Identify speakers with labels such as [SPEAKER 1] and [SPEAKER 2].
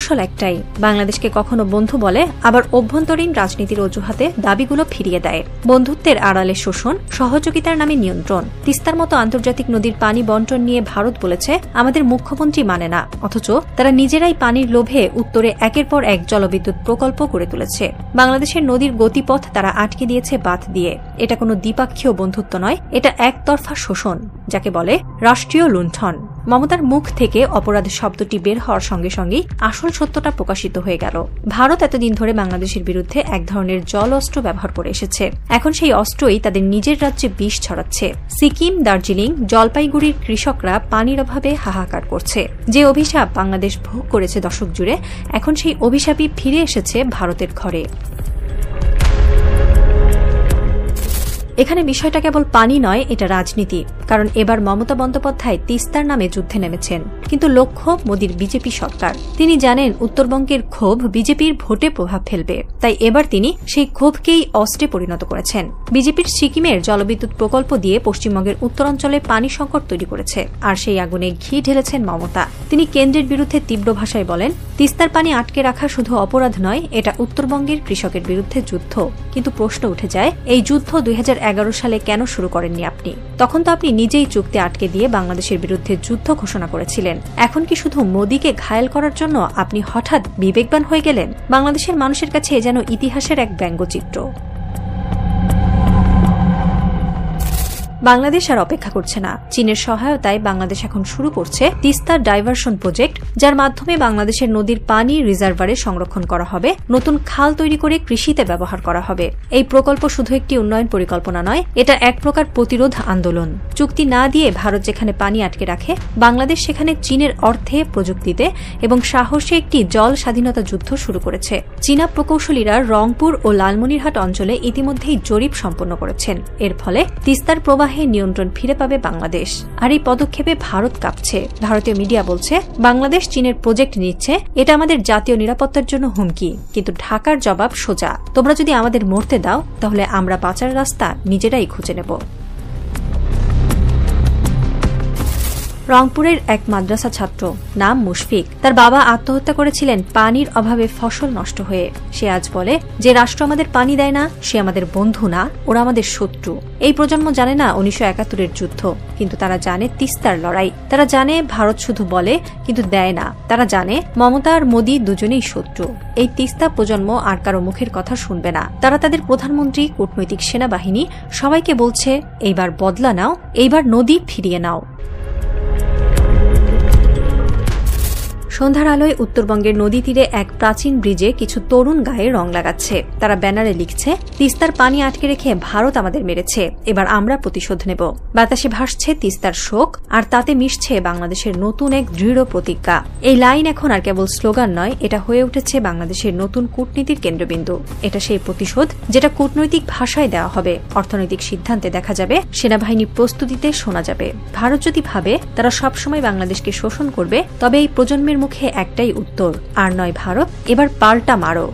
[SPEAKER 1] কৌশল একটাই, বাংলাদেশকে কখনো বন্ধু বলে, আবার অভ্যন্তরীণ রাজনীতির অজুহাতে দাবিগুলো ফিরিয়ে দেয়। বন্ধুত্বের আড়ালে শোষণ, সহযোগিতার নামে নিয়ন্ত্রণ। তিস্তার মতো আন্তর্জাতিক নদীর পানি বন্টন নিয়ে ভারত বলেছে আমাদের মুখ্যমন্ত্রী মানে না, অথচ তারা নিজেরাই পানির লোভে উত্তরে একের পর এক জলবিদ্যুৎ প্রকল্প করে তুলেছে। বাংলাদেশের নদীর গতিপথ তারা আটকে দিয়েছে বাঁধ দিয়ে। এটা কোনো দ্বিপাক্ষীয় বন্ধুত্ব নয়, এটা একতরফা শোষণ, যাকে বলে রাষ্ট্রীয় লুণ্ঠন। মমতার মুখ থেকে অপরাধ শব্দটি বের হওয়ার সঙ্গে সঙ্গেই আসল সত্যটা প্রকাশিত হয়ে গেল। ভারত এতদিন ধরে বাংলাদেশের বিরুদ্ধে এক ধরনের জল অস্ত্র ব্যবহার করে এসেছে। এখন সেই অস্ত্রই তাদের নিজের রাজ্যে বিষ ছড়াচ্ছে। সিকিম, দার্জিলিং, জলপাইগুড়ির কৃষকরা পানির অভাবে হাহাকার করছে। যে অভিশাপ বাংলাদেশ ভোগ করেছে দশক জুড়ে, এখন সেই অভিশাপই ফিরে এসেছে ভারতের ঘরে। এখানে বিষয়টা কেবল পানি নয়, এটা রাজনীতি। কারণ এবার মমতা বন্দ্যোপাধ্যায় তিস্তার নামে যুদ্ধে নেমেছেন, কিন্তু লক্ষ্য মোদির বিজেপি সরকার। তিনি জানেন উত্তরবঙ্গের ক্ষোভ বিজেপির ভোটে প্রভাব ফেলবে, তাই এবার তিনি সেই ক্ষোভকেই অস্ত্রে পরিণত করেছেন। বিজেপির সিকিমের জলবিদ্যুৎ প্রকল্প দিয়ে পশ্চিমবঙ্গের উত্তরাঞ্চলে পানি সংকট তৈরি করেছে, আর সেই আগুনে ঘি ঢেলেছেন মমতা। তিনি কেন্দ্রের বিরুদ্ধে তীব্র ভাষায় বলেন, তিস্তার পানি আটকে রাখা শুধু অপরাধ নয়, এটা উত্তরবঙ্গের কৃষকের বিরুদ্ধে যুদ্ধ। কিন্তু প্রশ্ন উঠে যায়, এই যুদ্ধ 2011 সালে কেন শুরু করেননি আপনি? তখন তো আপনি নিজেই চুক্তি আটকে দিয়ে বাংলাদেশের বিরুদ্ধে যুদ্ধ ঘোষণা করেছিলেন। এখন কি শুধু মোদিকে ঘায়েল করার জন্য আপনি হঠাৎ বিবেকবান হয়ে গেলেন? বাংলাদেশের মানুষের কাছে যেন ইতিহাসের এক ব্যঙ্গচিত্র। বাংলাদেশ আর অপেক্ষা করছে না। চীনের সহায়তায় বাংলাদেশ এখন শুরু করছে তিস্তা ডাইভারশন প্রজেক্ট, যার মাধ্যমে বাংলাদেশের নদীর পানি রিজার্ভারে সংরক্ষণ করা হবে, নতুন খাল তৈরি করে কৃষিতে ব্যবহার করা হবে। এই প্রকল্প শুধু একটি উন্নয়ন পরিকল্পনা নয়, এটা এক প্রকার প্রতিরোধ আন্দোলন। চুক্তি না দিয়ে ভারত যেখানে পানি আটকে রাখে, বাংলাদেশ সেখানে চীনের অর্থে, প্রযুক্তিতে এবং সাহসে একটি জল স্বাধীনতা যুদ্ধ শুরু করেছে। চীনা প্রকৌশলীরা রংপুর ও লালমনিরহাট অঞ্চলে ইতিমধ্যেই জরিপ সম্পন্ন করেছেন। এর ফলে তিস্তার প্রবাহে নিয়ন্ত্রণ ফিরে পাবে বাংলাদেশ। আর এই পদক্ষেপে ভারত কাঁপছে। ভারতীয় মিডিয়া বলছে, বাংলাদেশ চীনের প্রজেক্ট নিচ্ছে, এটা আমাদের জাতীয় নিরাপত্তার জন্য হুমকি। কিন্তু ঢাকার জবাব সোজা, তোমরা যদি আমাদের মরতে দাও, তাহলে আমরা বাঁচার রাস্তা নিজেরাই খুঁজে নেব। রংপুরের এক মাদ্রাসা ছাত্র, নাম মুশফিক। তার বাবা আত্মহত্যা করেছিলেন পানির অভাবে ফসল নষ্ট হয়ে। সে আজ বলে, যে রাষ্ট্র আমাদের পানি দেয় না, সে আমাদের বন্ধু না, ওরা আমাদের শত্রু। এই প্রজন্ম জানে না 1971-এর যুদ্ধ, কিন্তু তারা জানে তিস্তার লড়াই। তারা জানে ভারত শুধু বলে কিন্তু দেয় না। তারা জানে মমতা আর মোদি দুজনেই শত্রু। এই তিস্তা প্রজন্ম আর কারো মুখের কথা শুনবে না। তারা তাদের প্রধানমন্ত্রী, কূটনৈতিক সেনাবাহিনী সবাইকে বলছে, এইবার বদলা নাও, এইবার নদী ফিরিয়ে নাও। সন্ধ্যার আলোয় উত্তরবঙ্গের নদী তীরে এক প্রাচীন ব্রিজে কিছু তরুণ গায়ে রং লাগাচ্ছে। তারা ব্যানারে লিখছে, তিস্তার পানি আটকে রেখে ভারত আমাদের মেরেছে, এবার আমরা প্রতিশোধ নেব। বাতাসে ভাসছে তিস্তার শোক, আর তাতে মিশছে বাংলাদেশের নতুন এক দৃঢ় প্রতিজ্ঞা। এই লাইন এখন আর কেবল স্লোগান নয়, এটা হয়ে উঠেছে বাংলাদেশের নতুন কূটনীতির কেন্দ্রবিন্দু। এটা সেই প্রতিশোধ যেটা কূটনৈতিক ভাষায় দেওয়া হবে, অর্থনৈতিক সিদ্ধান্তে দেখা যাবে, সেনাবাহিনী প্রস্তুতিতে শোনা যাবে। ভারত যদি ভাবে তারা সবসময় বাংলাদেশকে শোষণ করবে, তবে এই প্রজন্মের মুখে একটাই উত্তর, আর নয় ভারত, এবার পাল্টা মারো।